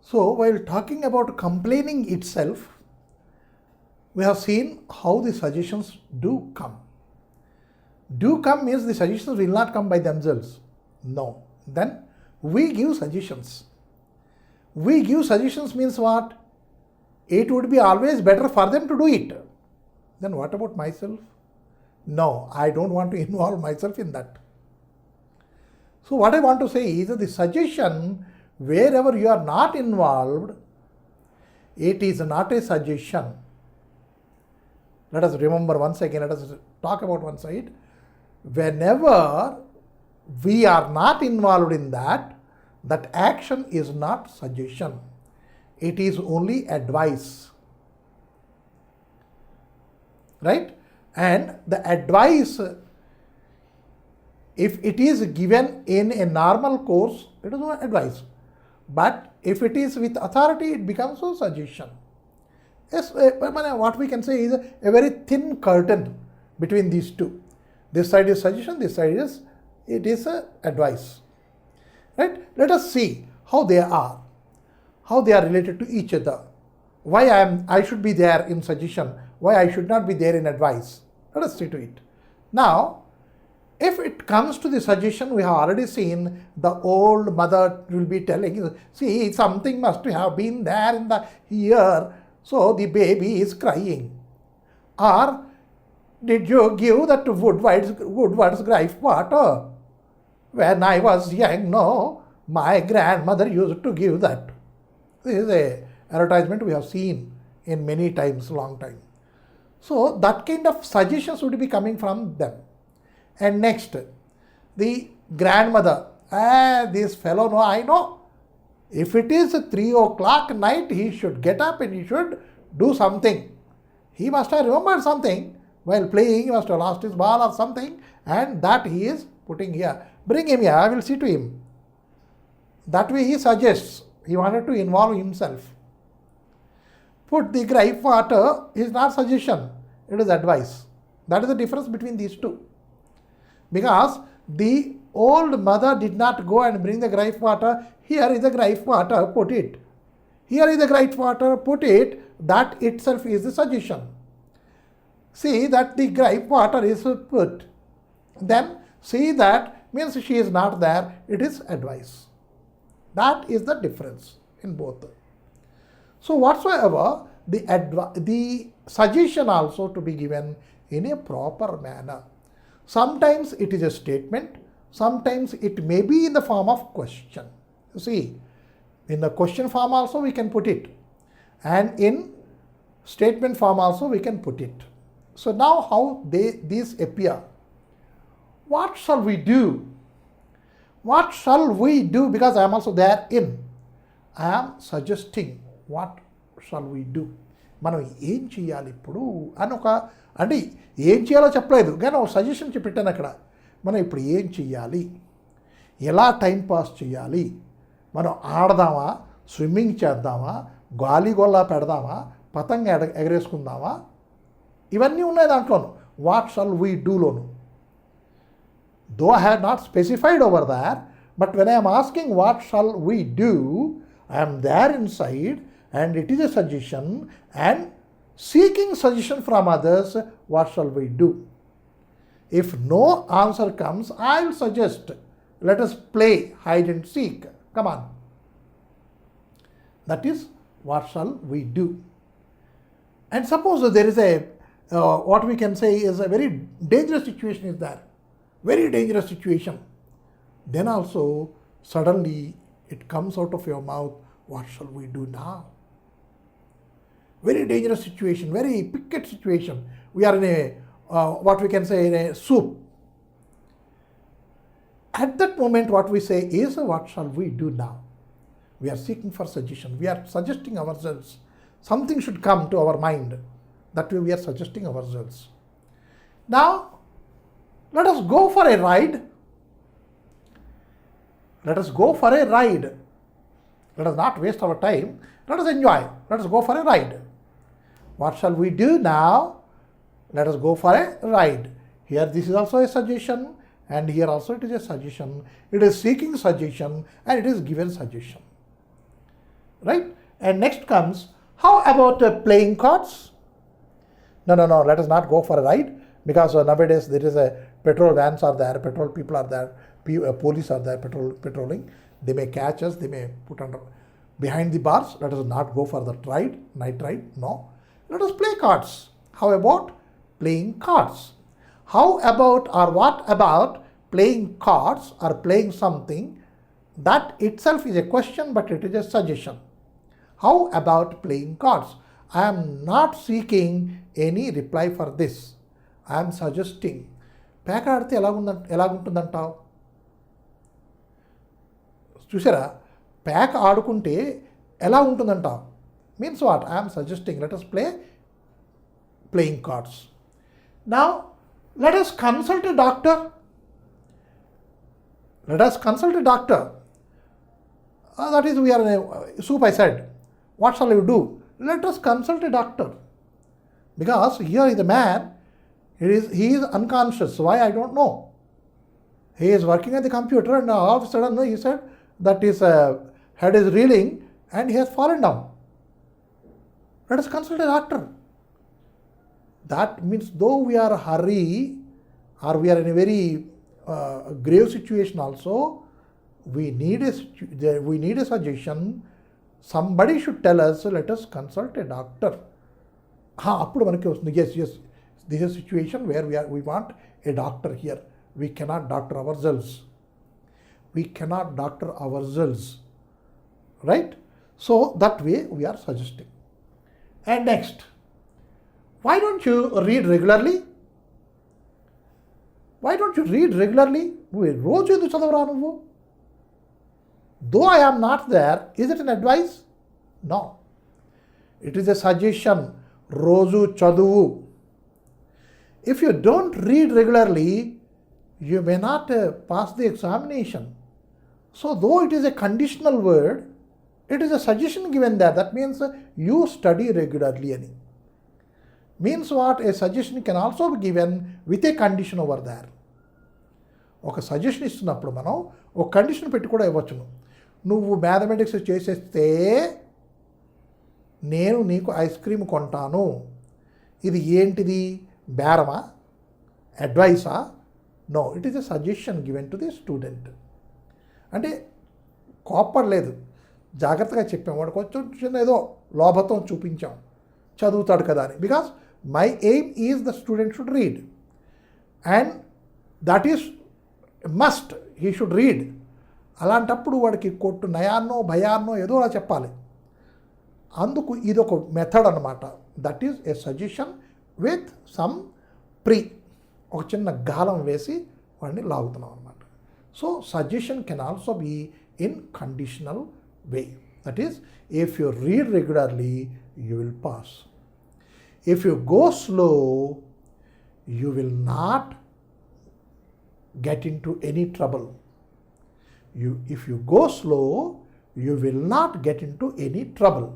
So while talking about complaining itself, we have seen how the suggestions do come. Do come means the suggestions will not come by themselves. No. Then we give suggestions. We give suggestions means what? It would be always better for them to do it. Then what about myself? No, I don't want to involve myself in that. So what I want to say is that the suggestion, wherever you are not involved, it is not a suggestion. Let us remember once again, let us talk about one side. Whenever we are not involved in that, that action is not suggestion. It is only advice. Right? And the advice, if it is given in a normal course, it is not advice. But if it is with authority, it becomes a suggestion. Yes, what we can say is a very thin curtain between these two. This side is suggestion, this side is advice. Right? Let us see how they are related to each other. Why I should be there in suggestion, why I should not be there in advice. Let us see to it. Now, if it comes to the suggestion, we have already seen the old mother will be telling, see, something must have been there in the ear, so the baby is crying. Or, did you give that Woodward's gripe water? When I was young, no, my grandmother used to give that. This is a advertisement we have seen in many times, long time. So that kind of suggestions would be coming from them. And next, the grandmother, this fellow, no, I know. If it is 3 o'clock night, he should get up and he should do something. He must have remembered something while playing, he must have lost his ball or something, and that he is putting here. Bring him here, I will see to him. That way he suggests. He wanted to involve himself. Put the gripe water is not suggestion, it is advice. That is the difference between these two. Because the old mother did not go and bring the gripe water. Here is the gripe water, put it. Here is the gripe water, put it. That itself is the suggestion. See that the gripe water is put. Then see that means she is not there. It is advice. That is the difference in both. So whatsoever, the suggestion also to be given in a proper manner. Sometimes it is a statement, sometimes it may be in the form of question. You see, in the question form also we can put it, and in statement form also we can put it. So now how these appear. What shall we do? What shall we do? Because I am also there in. I am suggesting. What shall we do? మనం ఏం చేయాలి ఇప్పుడు అని అంటే ఏం చేయాలో చెప్పలేదు కానీ ఒక సజెషన్ పెట్టాను అక్కడ. మనం ఇప్పుడు ఏం చేయాలి, ఎలా టైం పాస్ చేయాలి, మనం ఆడదామా, స్విమ్మింగ్ చేద్దామా, గాలిగొల్లా పెడదామా, పతంగ ఎగరేసుకుందామా, ఇవన్నీ ఉన్నాయి దాంట్లోను. వాట్ షల్ వీ డూలోను. Though I had not specified over there, but when I am asking what shall we do, I am there inside and it is a suggestion, and seeking suggestion from others, what shall we do? If no answer comes, I will suggest, let us play hide and seek. Come on. That is what shall we do. And suppose there is a, what we can say is a very dangerous situation is there. Very dangerous situation. Then also suddenly it comes out of your mouth, what shall we do now? Very dangerous situation, very picket situation. We are in a, what we can say, in a soup. At that moment what we say is, what shall we do now? We are seeking for suggestion. We are suggesting ourselves. Something should come to our mind. That way we are suggesting ourselves. Now, let us go for a ride. Let us go for a ride. Let us not waste our time. Let us enjoy. Let us go for a ride. What shall we do now? Let us go for a ride. Here this is also a suggestion, and here also it is a suggestion. It is seeking suggestion and it is given suggestion. right? And next comes, how about playing cards? No, let us not go for a ride, because nowadays there is a petrol vans are there, petrol people are there, police are there patrolling. They may catch us, they may put under behind the bars. Let us not go for the night ride. No, let us play cards. How about playing cards? How about, or what about playing cards or playing something that itself is a question, but it is a suggestion? How about playing cards? I am not seeking any reply for this. I am suggesting. పేక ఆడితే ఎలాగుంటుందంటావు? చూసారా, పేక ఆడుకుంటే ఎలా ఉంటుందంటావు? Means what? I am suggesting, let us play playing cards. Now, let us consult a doctor. Let us consult a doctor. That is, we are in a soup, I said. What shall we do? Let us consult a doctor. Because here is a man, he is unconscious. Why? I don't know. He is working at the computer, and all of a sudden he said that his head is reeling and he has fallen down. Let us consult a doctor. That means, though we are in a hurry or we are in a very grave situation also, we need a suggestion. Somebody should tell us, let us consult a doctor. అప్పుడు మనకి వస్తుంది, yes, this is a situation where we want a doctor here. We cannot doctor ourselves. Right? So that way we are suggesting. And next, why don't you read regularly? నువ్వు రోజు ఎందుకు చదవరా నువ్వు? Though I am not there, is it an advice? No. It is a suggestion. రోజు చదువు. If you don't read regularly, you may not pass the examination. So though it is a conditional word, it is a suggestion given there. That means you study regularly. Means what? A suggestion can also be given with a condition over there. ఒక suggestion ఇస్తున్నప్పుడు మనం ఒక condition పెట్టి కూడా ఇవ్వచ్చును. నువ్వు mathematics చేసేస్తే నేను నీకు ఐస్ క్రీమ్ కొంటాను. ఇది ఏంటిది? బేరమా? అడ్వైసా? No, it is a suggestion given to the student. అంటే కోప్పడలేదు, జాగ్రత్తగా చెప్పాం. వాడు కొంచెం చిన్న ఏదో లోభత్వం చూపించాం, చదువుతాడు కదా అని. Because my aim is the student should read, and that is must, he should read. అలాంటప్పుడు వాడికి కొట్టు నయాన్నో భయాన్నో ఏదో అలా చెప్పాలి. అందుకు ఇది ఒక మెథడ్ అన్నమాట. That is a suggestion with some ఒక చిన్న గాలం వేసి వాడిని లాగుతున్నాం అనమాట. So suggestion can also be in conditional way. That is, if you read regularly you will pass. If you go slow you will not get into any trouble. If you go slow, you will not get into any trouble.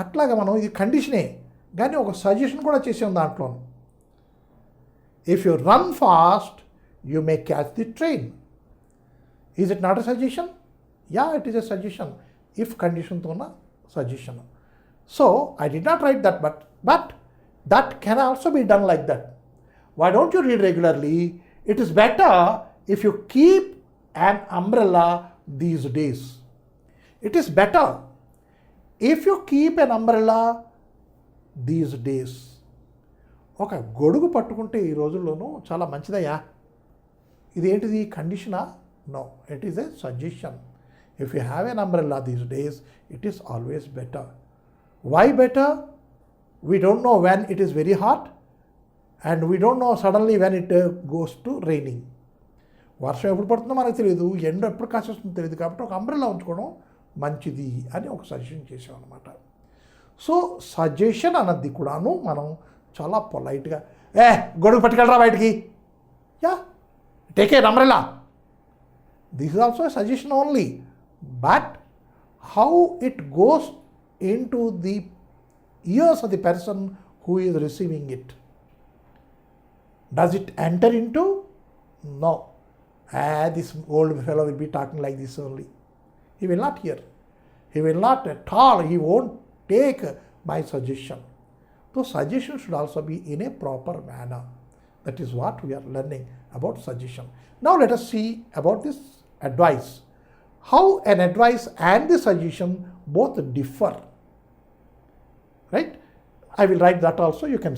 అట్లాగా మనం ఇది కండిషనే, కానీ ఒక suggestion కూడా చేసాం దాంట్లో. If you run fast you may catch the train. Is it not a suggestion? Yeah, it is a suggestion. If కండిషన్తో ఉన్న suggestion. So I did not write that, but that can also be done like that. Why don't you read regularly? It is better if you keep an umbrella these days. It is better if you keep an umbrella these days. ఒక గొడుగు పట్టుకుంటే ఈ రోజుల్లోనూ చాలా మంచిదయ్యా. ఇదేంటిది? కండిషనా? No, it is a suggestion. If you have an umbrella these days, it is always better. Why better? We don't know when it is very hot, and we don't know suddenly when it goes to raining. వర్షం ఎప్పుడు పడుతుందో మనకు తెలియదు, ఎండ ఎప్పుడు కాసేస్తుందో తెలియదు. కాబట్టి ఒక అంబ్రెల్లా ఉంచుకోవడం మంచిది అని ఒక సజెషన్ చేసాం అనమాట. సో సజెషన్ అన్నది కూడాను మనం చాలా పొలైట్గా, గొడుగు పట్టుకెళ్ళరా బయటికి, yeah take a umbrella. This is also suggestion only, but how it goes in to the years of the person who is receiving it. Does it enter into? No. This old fellow will be talking like this only. He will not hear. He will not at all, he won't take my suggestion. So suggestion should also be in a proper manner. That is what we are learning about suggestion. Now let us see about this advice. How an advice and the suggestion both differ. Right? I will write that also. You can